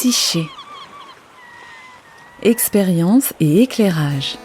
Psyché. Expérience et éclairage.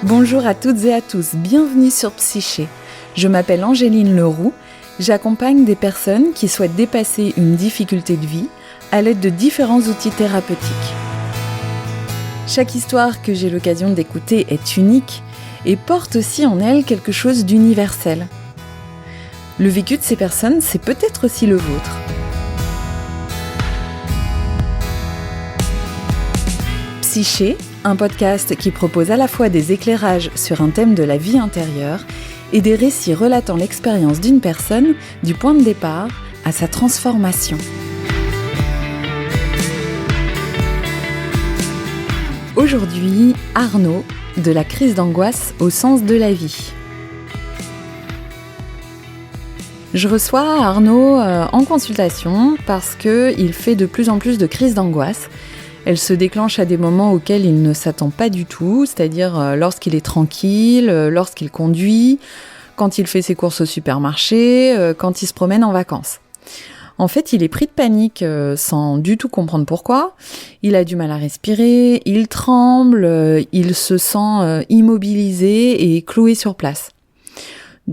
Bonjour à toutes et à tous, bienvenue sur Psyché. Je m'appelle Angéline Leroux, j'accompagne des personnes qui souhaitent dépasser une difficulté de vie à l'aide de différents outils thérapeutiques. Chaque histoire que j'ai l'occasion d'écouter est unique et porte aussi en elle quelque chose d'universel. Le vécu de ces personnes, c'est peut-être aussi le vôtre. Psyché, un podcast qui propose à la fois des éclairages sur un thème de la vie intérieure et des récits relatant l'expérience d'une personne du point de départ à sa transformation. Aujourd'hui, Arnaud, de la crise d'angoisse au sens de la vie. Je reçois Arnaud en consultation parce qu'il fait de plus en plus de crises d'angoisse. Elle se déclenche à des moments auxquels il ne s'attend pas du tout, c'est-à-dire lorsqu'il est tranquille, lorsqu'il conduit, quand il fait ses courses au supermarché, quand il se promène en vacances. En fait, il est pris de panique sans du tout comprendre pourquoi. Il a du mal à respirer, il tremble, il se sent immobilisé et cloué sur place.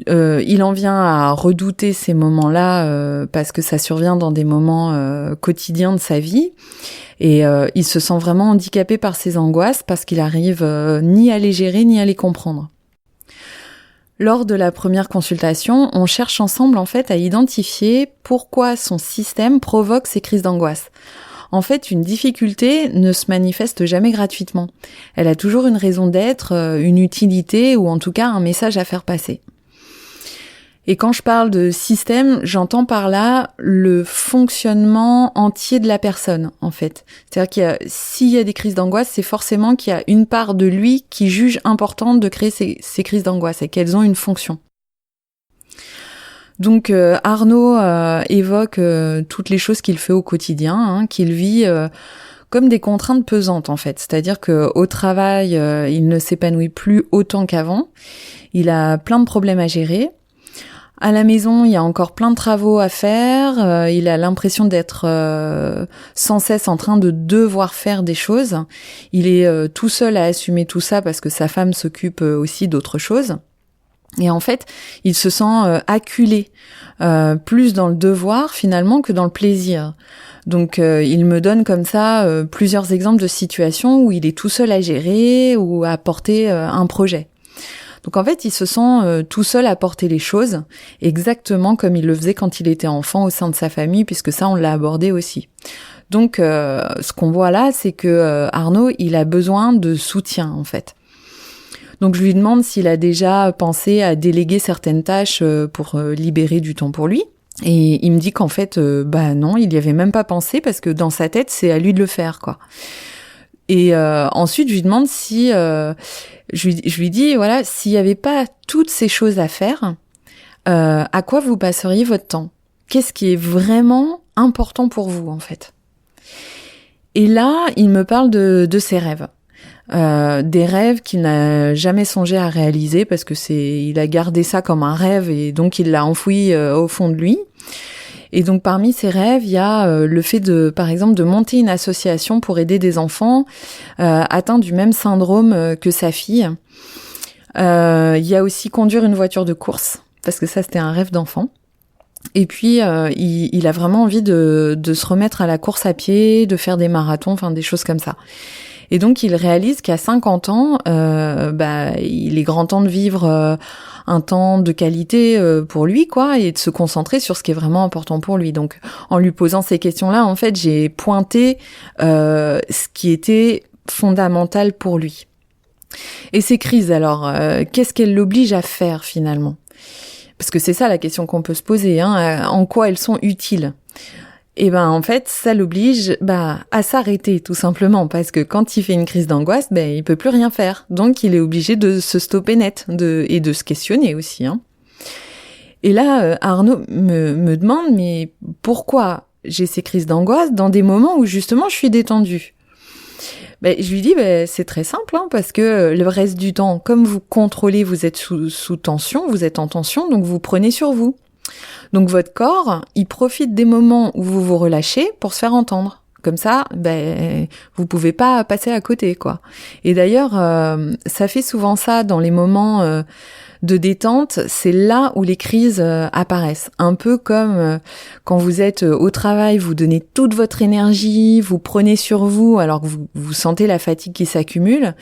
Il en vient à redouter ces moments-là parce que ça survient dans des moments quotidiens de sa vie. Et il se sent vraiment handicapé par ces angoisses parce qu'il arrive ni à les gérer ni à les comprendre. Lors de la première consultation, on cherche ensemble en fait à identifier pourquoi son système provoque ces crises d'angoisse. En fait, une difficulté ne se manifeste jamais gratuitement. Elle a toujours une raison d'être, une utilité ou en tout cas un message à faire passer. Et quand je parle de système, j'entends par là le fonctionnement entier de la personne, en fait. C'est-à-dire s'il y a des crises d'angoisse, c'est forcément qu'il y a une part de lui qui juge importante de créer ces crises d'angoisse et qu'elles ont une fonction. Donc Arnaud évoque toutes les choses qu'il fait au quotidien, qu'il vit comme des contraintes pesantes, en fait. C'est-à-dire qu'au travail, il ne s'épanouit plus autant qu'avant. Il a plein de problèmes à gérer. À la maison, il y a encore plein de travaux à faire. Il a l'impression d'être sans cesse en train de devoir faire des choses. Il est tout seul à assumer tout ça parce que sa femme s'occupe aussi d'autres choses. Et en fait, il se sent acculé, plus dans le devoir finalement que dans le plaisir. Donc, il me donne comme ça plusieurs exemples de situations où il est tout seul à gérer ou à porter un projet. Donc en fait, il se sent tout seul à porter les choses, exactement comme il le faisait quand il était enfant au sein de sa famille, puisque ça, on l'a abordé aussi. Donc ce qu'on voit là, c'est que Arnaud, il a besoin de soutien, en fait. Donc je lui demande s'il a déjà pensé à déléguer certaines tâches pour libérer du temps pour lui. Et il me dit qu'en fait, non, il y avait même pas pensé, parce que dans sa tête, c'est à lui de le faire, quoi. Et ensuite, je lui demande si... je lui dis, voilà, s'il n'y avait pas toutes ces choses à faire, à quoi vous passeriez votre temps ? Qu'est-ce qui est vraiment important pour vous, en fait ? Et là, il me parle de ses rêves. Des rêves qu'il n'a jamais songé à réaliser parce que il a gardé ça comme un rêve et donc il l'a enfoui au fond de lui. Et donc parmi ces rêves, il y a le fait par exemple, de monter une association pour aider des enfants atteints du même syndrome que sa fille. Il y a aussi conduire une voiture de course, parce que ça c'était un rêve d'enfant. Et puis il a vraiment envie de se remettre à la course à pied, de faire des marathons, enfin des choses comme ça. Et donc il réalise qu'à 50 ans, il est grand temps de vivre un temps de qualité pour lui, quoi, et de se concentrer sur ce qui est vraiment important pour lui. Donc en lui posant ces questions-là, en fait, j'ai pointé ce qui était fondamental pour lui. Et ces crises, alors, qu'est-ce qu'elles l'obligent à faire finalement ? Parce que c'est ça la question qu'on peut se poser, en quoi elles sont utiles ? Et en fait, ça l'oblige à s'arrêter tout simplement, parce que quand il fait une crise d'angoisse, il peut plus rien faire. Donc il est obligé de se stopper net et de se questionner aussi. Et là, Arnaud me demande, mais pourquoi j'ai ces crises d'angoisse dans des moments où justement je suis détendue ? Je lui dis, c'est très simple, parce que le reste du temps, comme vous contrôlez, vous êtes sous tension, vous êtes en tension, donc vous prenez sur vous. Donc votre corps, il profite des moments où vous vous relâchez pour se faire entendre. Comme ça, vous pouvez pas passer à côté, quoi. Et d'ailleurs, ça fait souvent ça dans les moments de détente. C'est là où les crises apparaissent. Un peu comme quand vous êtes au travail, vous donnez toute votre énergie, vous prenez sur vous alors que vous sentez la fatigue qui s'accumule.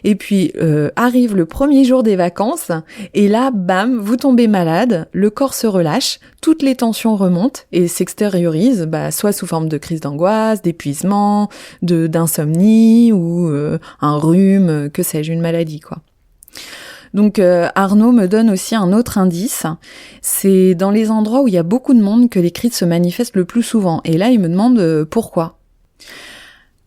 Et puis arrive le premier jour des vacances et là, bam, vous tombez malade, le corps se relâche, toutes les tensions remontent et s'extériorisent, soit sous forme de crise d'angoisse, d'épuisement, d'insomnie ou un rhume, que sais-je, une maladie, quoi. Donc Arnaud me donne aussi un autre indice, c'est dans les endroits où il y a beaucoup de monde que les crises se manifestent le plus souvent. Et là, il me demande pourquoi.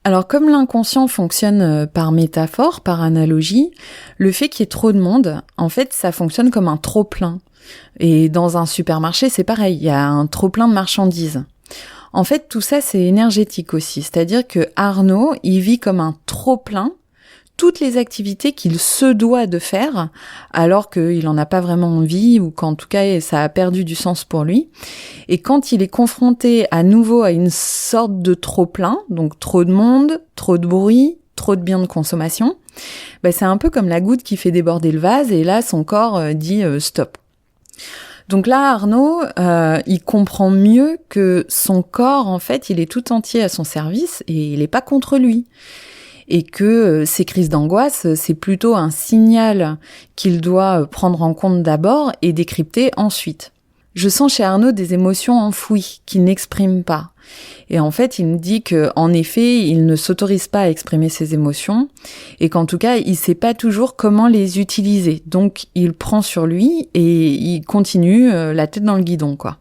Alors comme l'inconscient fonctionne par métaphore, par analogie, le fait qu'il y ait trop de monde, en fait, ça fonctionne comme un trop-plein. Et dans un supermarché, c'est pareil, il y a un trop-plein de marchandises. En fait, tout ça, c'est énergétique aussi. C'est-à-dire que Arnaud, il vit comme un trop-plein toutes les activités qu'il se doit de faire, alors qu'il n'en a pas vraiment envie, ou qu'en tout cas, ça a perdu du sens pour lui. Et quand il est confronté à nouveau à une sorte de trop-plein, donc trop de monde, trop de bruit, trop de biens de consommation, c'est un peu comme la goutte qui fait déborder le vase, et là, son corps dit stop. Donc là, Arnaud, il comprend mieux que son corps, en fait, il est tout entier à son service, et il n'est pas contre lui. Et que ces crises d'angoisse, c'est plutôt un signal qu'il doit prendre en compte d'abord et décrypter ensuite. Je sens chez Arnaud des émotions enfouies qu'il n'exprime pas. Et en fait, il me dit que, en effet, il ne s'autorise pas à exprimer ses émotions et qu'en tout cas, il sait pas toujours comment les utiliser. Donc, il prend sur lui et il continue la tête dans le guidon, quoi.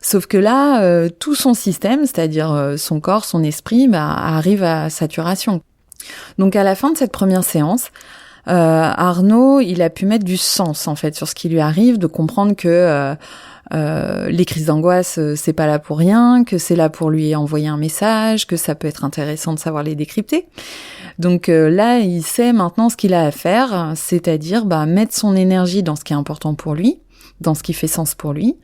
Sauf que là, tout son système, c'est-à-dire son corps, son esprit, arrive à saturation. Donc à la fin de cette première séance, Arnaud, il a pu mettre du sens en fait sur ce qui lui arrive, de comprendre que les crises d'angoisse, c'est pas là pour rien, que c'est là pour lui envoyer un message, que ça peut être intéressant de savoir les décrypter. Donc là, il sait maintenant ce qu'il a à faire, c'est-à-dire mettre son énergie dans ce qui est important pour lui, dans ce qui fait sens pour lui.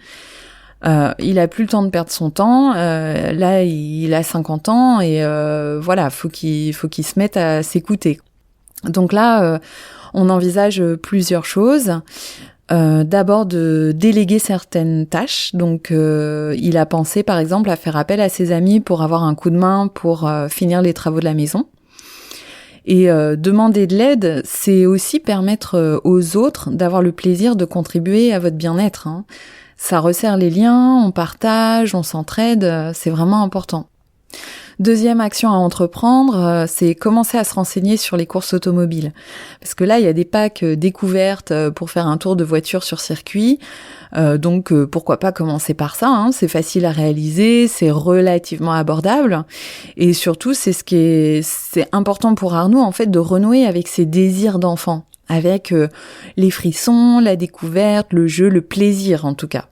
Il a plus le temps de perdre son temps. Là, il a 50 ans et voilà, faut qu'il se mette à s'écouter. Donc là, on envisage plusieurs choses. D'abord de déléguer certaines tâches. Donc, il a pensé, par exemple, à faire appel à ses amis pour avoir un coup de main pour finir les travaux de la maison. Et demander de l'aide, c'est aussi permettre aux autres d'avoir le plaisir de contribuer à votre bien-être, hein. Ça resserre les liens, on partage, on s'entraide, c'est vraiment important. Deuxième action à entreprendre, c'est commencer à se renseigner sur les courses automobiles. Parce que là, il y a des packs découvertes pour faire un tour de voiture sur circuit. Donc, pourquoi pas commencer par ça, hein. C'est facile à réaliser, c'est relativement abordable. Et surtout, c'est important pour Arnaud, en fait, de renouer avec ses désirs d'enfant. Avec les frissons, la découverte, le jeu, le plaisir en tout cas.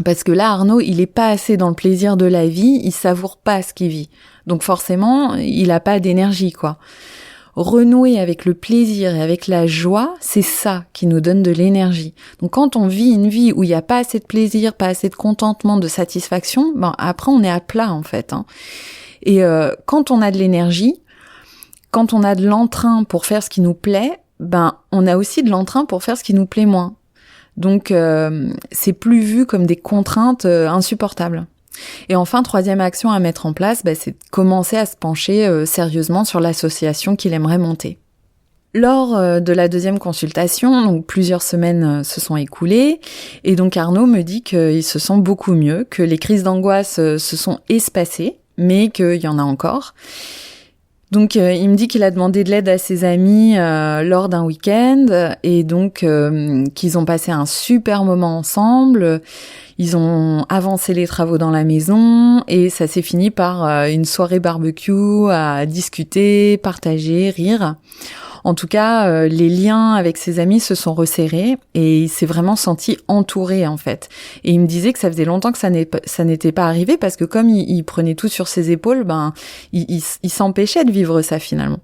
Parce que là, Arnaud, il est pas assez dans le plaisir de la vie, il savoure pas ce qu'il vit. Donc forcément, il a pas d'énergie, quoi. Renouer avec le plaisir et avec la joie, c'est ça qui nous donne de l'énergie. Donc quand on vit une vie où il y a pas assez de plaisir, pas assez de contentement, de satisfaction, après on est à plat en fait, hein. Et quand on a de l'énergie, quand on a de l'entrain pour faire ce qui nous plaît, on a aussi de l'entrain pour faire ce qui nous plaît moins. Donc, c'est plus vu comme des contraintes insupportables. Et enfin, troisième action à mettre en place, c'est de commencer à se pencher sérieusement sur l'association qu'il aimerait monter. Lors de la deuxième consultation, donc plusieurs semaines se sont écoulées, et donc Arnaud me dit qu'il se sent beaucoup mieux, que les crises d'angoisse se sont espacées, mais qu'il y en a encore. Donc il me dit qu'il a demandé de l'aide à ses amis lors d'un week-end et donc qu'ils ont passé un super moment ensemble. Ils ont avancé les travaux dans la maison et ça s'est fini par une soirée barbecue à discuter, partager, rire. En tout cas, les liens avec ses amis se sont resserrés et il s'est vraiment senti entouré en fait. Et il me disait que ça faisait longtemps que ça n'était pas arrivé parce que comme il prenait tout sur ses épaules, il s'empêchait de vivre ça finalement.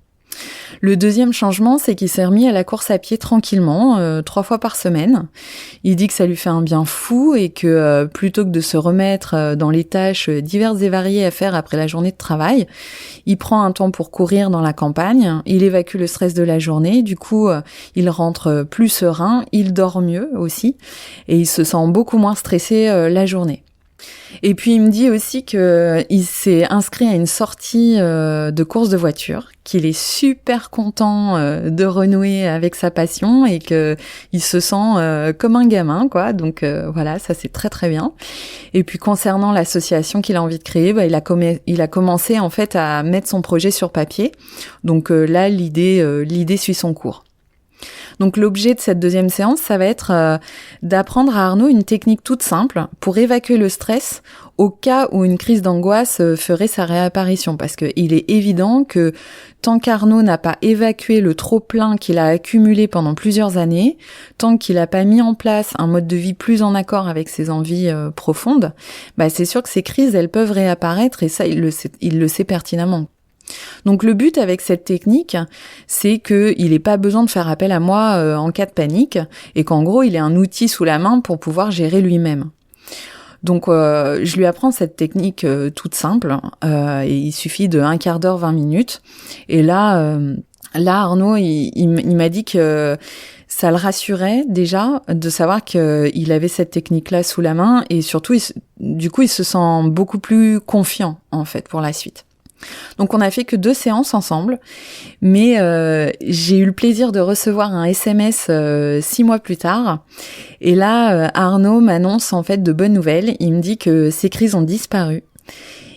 Le deuxième changement, c'est qu'il s'est remis à la course à pied tranquillement, 3 fois par semaine. Il dit que ça lui fait un bien fou et que plutôt que de se remettre dans les tâches diverses et variées à faire après la journée de travail, il prend un temps pour courir dans la campagne, il évacue le stress de la journée, du coup il rentre plus serein, il dort mieux aussi et il se sent beaucoup moins stressé la journée. Et puis il me dit aussi qu'il s'est inscrit à une sortie de course de voiture, qu'il est super content de renouer avec sa passion et qu'il se sent comme un gamin, quoi. Donc voilà, ça c'est très très bien. Et puis concernant l'association qu'il a envie de créer, il a commencé en fait à mettre son projet sur papier. Donc là l'idée suit son cours. Donc l'objet de cette deuxième séance, ça va être d'apprendre à Arnaud une technique toute simple pour évacuer le stress au cas où une crise d'angoisse ferait sa réapparition. Parce qu'il est évident que tant qu'Arnaud n'a pas évacué le trop-plein qu'il a accumulé pendant plusieurs années, tant qu'il n'a pas mis en place un mode de vie plus en accord avec ses envies profondes, c'est sûr que ces crises, elles peuvent réapparaître et ça, il le sait pertinemment. Donc le but avec cette technique, c'est qu'il n'ait pas besoin de faire appel à moi en cas de panique et qu'en gros, il ait un outil sous la main pour pouvoir gérer lui-même. Donc je lui apprends cette technique toute simple et il suffit de 1/4 d'heure, 20 minutes. Et là Arnaud, il m'a dit que ça le rassurait déjà de savoir qu'il avait cette technique-là sous la main et surtout, du coup, il se sent beaucoup plus confiant en fait pour la suite. Donc on a fait que 2 séances ensemble, mais j'ai eu le plaisir de recevoir un SMS 6 mois plus tard. Et là, Arnaud m'annonce en fait de bonnes nouvelles. Il me dit que ses crises ont disparu.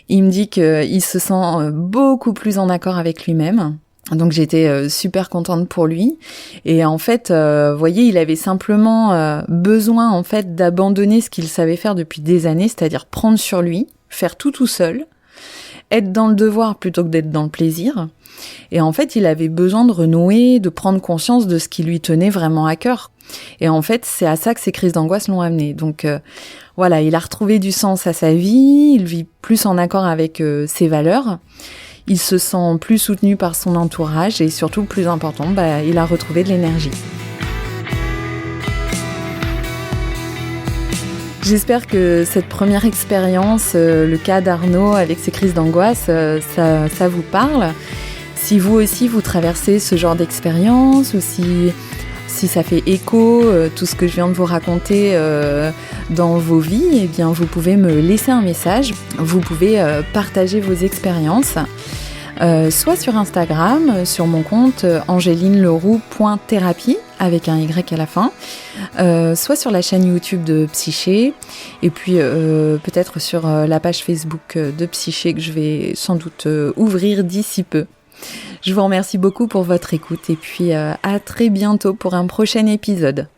Il me dit qu'il se sent beaucoup plus en accord avec lui-même. Donc j'étais super contente pour lui. Et en fait, vous voyez, il avait simplement besoin en fait d'abandonner ce qu'il savait faire depuis des années, c'est-à-dire prendre sur lui, faire tout seul. Être dans le devoir plutôt que d'être dans le plaisir. Et en fait, il avait besoin de renouer, de prendre conscience de ce qui lui tenait vraiment à cœur. Et en fait, c'est à ça que ces crises d'angoisse l'ont amené. Donc voilà, il a retrouvé du sens à sa vie, il vit plus en accord avec ses valeurs, il se sent plus soutenu par son entourage et surtout, le plus important, il a retrouvé de l'énergie. J'espère que cette première expérience, le cas d'Arnaud avec ses crises d'angoisse, ça vous parle. Si vous aussi vous traversez ce genre d'expérience ou si ça fait écho, tout ce que je viens de vous raconter dans vos vies, eh bien vous pouvez me laisser un message, vous pouvez partager vos expériences. Soit sur Instagram, sur mon compte angelineleroux.thérapie avec un Y à la fin, soit sur la chaîne YouTube de Psyché, et puis peut-être sur la page Facebook de Psyché que je vais sans doute ouvrir d'ici peu. Je vous remercie beaucoup pour votre écoute et puis à très bientôt pour un prochain épisode.